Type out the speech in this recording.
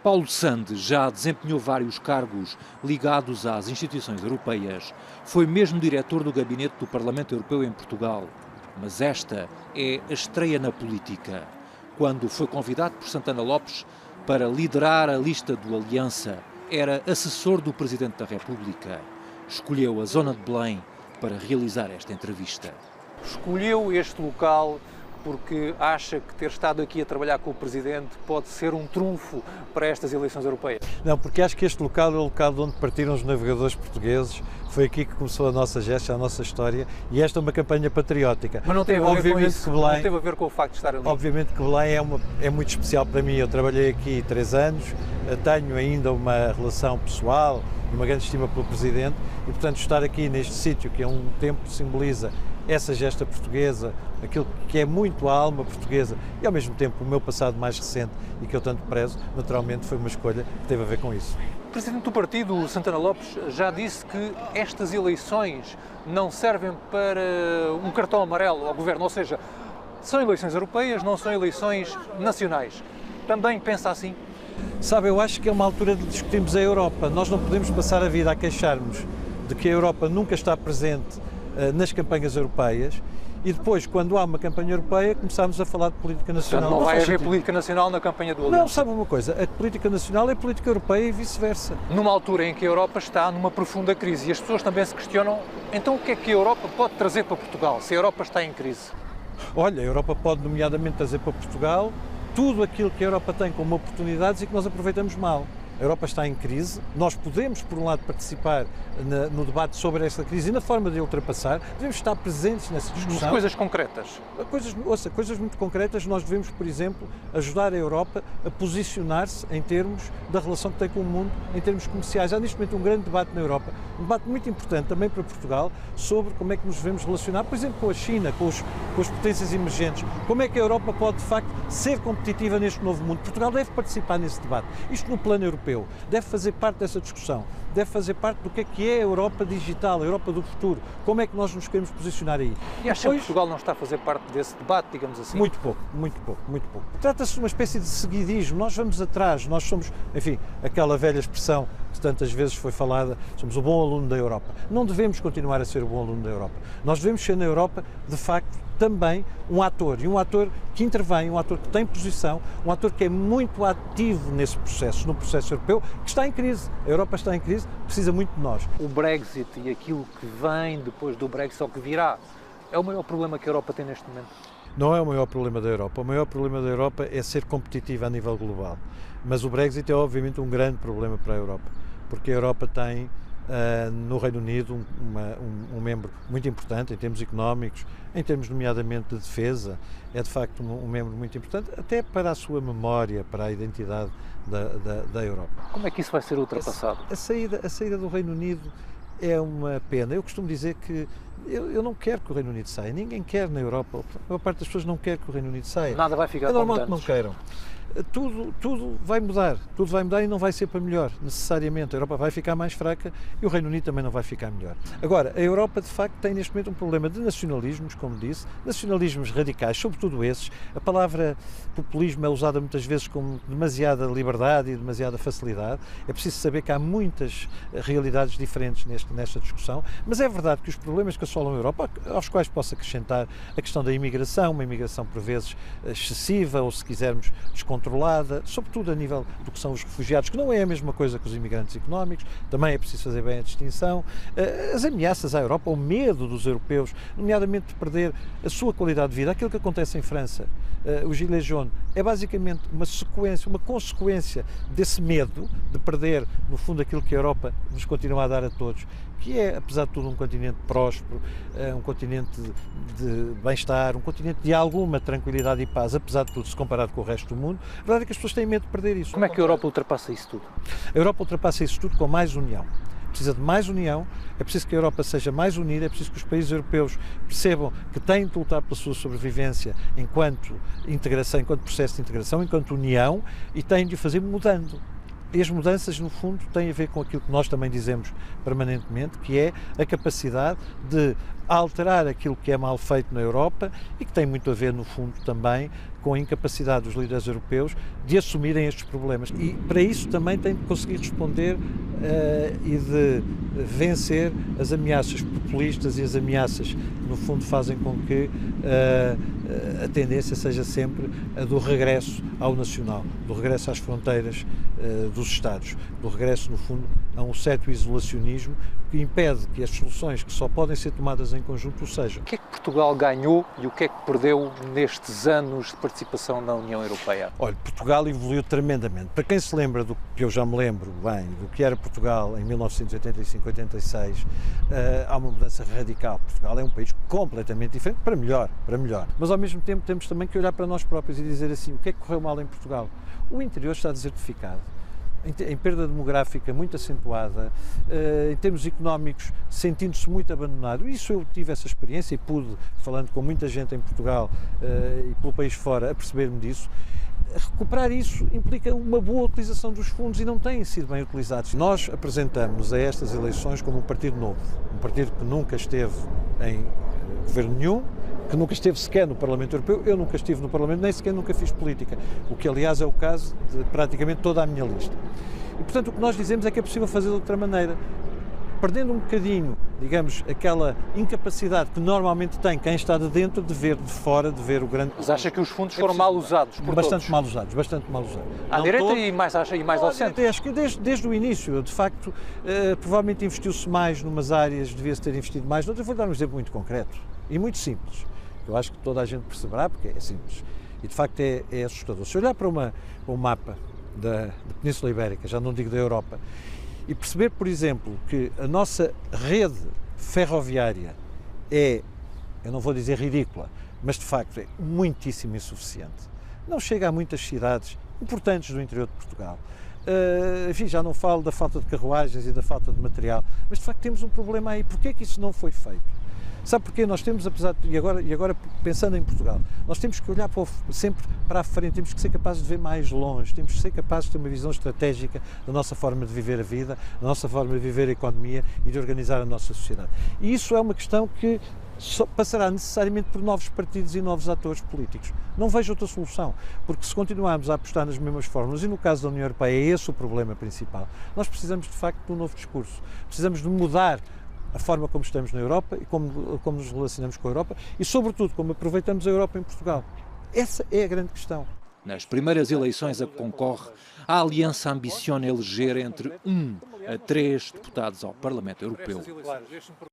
Paulo Sande já desempenhou vários cargos ligados às instituições europeias. Foi mesmo diretor do gabinete do Parlamento Europeu em Portugal. Mas esta é a estreia na política, quando foi convidado por Santana Lopes para liderar a lista do Aliança. Era assessor do Presidente da República. Escolheu a zona de Belém para realizar esta entrevista. Escolheu este local porque acha que ter estado aqui a trabalhar com o Presidente pode ser um trunfo para estas eleições europeias? Não, porque acho que este local é o local de onde partiram os navegadores portugueses. Foi aqui que começou a nossa gesta, a nossa história, e esta é uma campanha patriótica. Mas não teve a ver com isso, Belém, não teve a ver com o facto de estar ali? Obviamente que Belém é muito especial para mim. Eu trabalhei aqui 3 anos, tenho ainda uma relação pessoal e uma grande estima pelo Presidente, e portanto estar aqui neste sítio, que é um tempo que simboliza essa gesta portuguesa, aquilo que é muito a alma portuguesa e ao mesmo tempo o meu passado mais recente e que eu tanto prezo, naturalmente foi uma escolha que teve a ver com isso. O Presidente do partido, Santana Lopes, já disse que estas eleições não servem para um cartão amarelo ao Governo, ou seja, são eleições europeias, não são eleições nacionais. Também pensa assim? Sabe, eu acho que é uma altura de discutirmos a Europa. Nós não podemos passar a vida a queixarmos de que a Europa nunca está presente nas campanhas europeias e depois, quando há uma campanha europeia, começamos a falar de política nacional. Portanto, não vai haver política nacional na campanha do Aliança? Não, sabe uma coisa, a política nacional é política europeia e vice-versa. Numa altura em que a Europa está numa profunda crise e as pessoas também se questionam, então o que é que a Europa pode trazer para Portugal, se a Europa está em crise? Olha, a Europa pode nomeadamente trazer para Portugal tudo aquilo que a Europa tem como oportunidades e que nós aproveitamos mal. A Europa está em crise, nós podemos, por um lado, participar no debate sobre essa crise e na forma de ultrapassar, devemos estar presentes nessa discussão. Mas coisas concretas? Coisas muito concretas. Nós devemos, por exemplo, ajudar a Europa a posicionar-se em termos da relação que tem com o mundo, em termos comerciais. Há neste momento um grande debate na Europa, um debate muito importante também para Portugal, sobre como é que nos devemos relacionar, por exemplo, com a China, com as potências emergentes. Como é que a Europa pode, de facto, ser competitiva neste novo mundo? Portugal deve participar nesse debate. Isto no plano europeu. Deve fazer parte dessa discussão, deve fazer parte do que é a Europa digital, a Europa do futuro, como é que nós nos queremos posicionar aí. E acha que Portugal não está a fazer parte desse debate, digamos assim? Muito pouco. Trata-se de uma espécie de seguidismo, nós vamos atrás, nós somos, enfim, aquela velha expressão que tantas vezes foi falada, somos o bom aluno da Europa. Não devemos continuar a ser o bom aluno da Europa. Nós devemos ser na Europa, de facto, também um ator, e um ator que intervém, um ator que tem posição, um ator que é muito ativo nesse processo, no processo europeu, que está em crise. A Europa está em crise, precisa muito de nós. O Brexit e aquilo que vem depois do Brexit, ou que virá, é o maior problema que a Europa tem neste momento? Não é o maior problema da Europa. O maior problema da Europa é ser competitiva a nível global. Mas o Brexit é obviamente um grande problema para a Europa, porque a Europa tem no Reino Unido um membro muito importante em termos económicos, em termos nomeadamente de defesa, é de facto um membro muito importante, até para a sua memória, para a identidade da Europa. Como é que isso vai ser ultrapassado? A saída do Reino Unido é uma pena. Eu costumo dizer que eu não quero que o Reino Unido saia, ninguém quer na Europa, a maior parte das pessoas não quer que o Reino Unido saia. Nada vai ficar como antes. É normal como que não queiram. Tudo vai mudar e não vai ser para melhor, necessariamente. A Europa vai ficar mais fraca e o Reino Unido também não vai ficar melhor. Agora, a Europa de facto tem neste momento um problema de nacionalismos, como disse, nacionalismos radicais, sobretudo esses. A palavra populismo é usada muitas vezes com demasiada liberdade e demasiada facilidade. É preciso saber que há muitas realidades diferentes nesta discussão, mas é verdade que os problemas que assolam a Europa, aos quais posso acrescentar a questão da imigração, uma imigração por vezes excessiva ou, se quisermos, descontrolada, sobretudo a nível do que são os refugiados, que não é a mesma coisa que os imigrantes económicos, também é preciso fazer bem a distinção, as ameaças à Europa, o medo dos europeus, nomeadamente de perder a sua qualidade de vida, aquilo que acontece em França, o Gilets jaunes, é basicamente uma consequência desse medo de perder, no fundo, aquilo que a Europa nos continua a dar a todos, que é, apesar de tudo, um continente próspero, um continente de bem-estar, um continente de alguma tranquilidade e paz, apesar de tudo, se comparado com o resto do mundo. A verdade é que as pessoas têm medo de perder isso. Como é que a Europa ultrapassa isso tudo? A Europa ultrapassa isso tudo com mais união. Precisa de mais união, é preciso que a Europa seja mais unida, é preciso que os países europeus percebam que têm de lutar pela sua sobrevivência enquanto integração, enquanto processo de integração, enquanto união, e têm de o fazer mudando. E as mudanças, no fundo, têm a ver com aquilo que nós também dizemos permanentemente, que é a capacidade de alterar aquilo que é mal feito na Europa e que tem muito a ver, no fundo, também com a incapacidade dos líderes europeus de assumirem estes problemas. E para isso também tem de conseguir responder e de vencer as ameaças populistas e as ameaças que, no fundo, fazem com que a tendência seja sempre a do regresso ao nacional, do regresso às fronteiras dos Estados, do regresso, no fundo, a um certo isolacionismo que impede que as soluções que só podem ser tomadas em conjunto o sejam. O que é que Portugal ganhou e o que é que perdeu nestes anos de participação na União Europeia? Olha, Portugal evoluiu tremendamente. Para quem se lembra do que eu já me lembro bem, do que era Portugal em 1985-86, há uma mudança radical. Portugal é um país completamente diferente, para melhor, para melhor. Mas ao mesmo tempo temos também que olhar para nós próprios e dizer assim, o que é que correu mal em Portugal? O interior está desertificado, em perda demográfica muito acentuada, em termos económicos sentindo-se muito abandonado. Isso eu tive essa experiência e pude, falando com muita gente em Portugal e pelo país fora, a perceber-me disso. Recuperar isso implica uma boa utilização dos fundos e não têm sido bem utilizados. Nós apresentamos a estas eleições como um partido novo, um partido que nunca esteve em governo nenhum, que nunca esteve sequer no Parlamento Europeu. Eu nunca estive no Parlamento, nem sequer nunca fiz política, o que aliás é o caso de praticamente toda a minha lista. E portanto o que nós dizemos é que é possível fazer de outra maneira, perdendo um bocadinho, digamos, aquela incapacidade que normalmente tem quem está de dentro de ver de fora, de ver o grande... Mas acha que os fundos foram mal usados por bastante todos? mal usados, bastante mal usados. À direita e mais ao centro? Acho que desde o início, de facto, provavelmente investiu-se mais numas áreas, devia-se ter investido mais. Eu vou dar um exemplo muito concreto e muito simples. Eu acho que toda a gente perceberá, porque é simples. E, de facto, é assustador. Se olhar para um mapa da Península Ibérica, já não digo da Europa, e perceber, por exemplo, que a nossa rede ferroviária é, eu não vou dizer ridícula, mas, de facto, é muitíssimo insuficiente. Não chega a muitas cidades importantes do interior de Portugal. Enfim, já não falo da falta de carruagens e da falta de material, mas, de facto, temos um problema aí. Porquê é que isso não foi feito? Sabe porquê? Nós temos, apesar de, e agora pensando em Portugal, nós temos que olhar sempre para a frente, temos que ser capazes de ver mais longe, temos que ser capazes de ter uma visão estratégica da nossa forma de viver a vida, da nossa forma de viver a economia e de organizar a nossa sociedade. E isso é uma questão que só passará necessariamente por novos partidos e novos atores políticos. Não vejo outra solução, porque se continuarmos a apostar nas mesmas fórmulas, e no caso da União Europeia é esse o problema principal, nós precisamos de facto de um novo discurso, precisamos de mudar a forma como estamos na Europa e como nos relacionamos com a Europa e, sobretudo, como aproveitamos a Europa em Portugal. Essa é a grande questão. Nas primeiras eleições a que concorre, a Aliança ambiciona eleger entre 1 a 3 deputados ao Parlamento Europeu.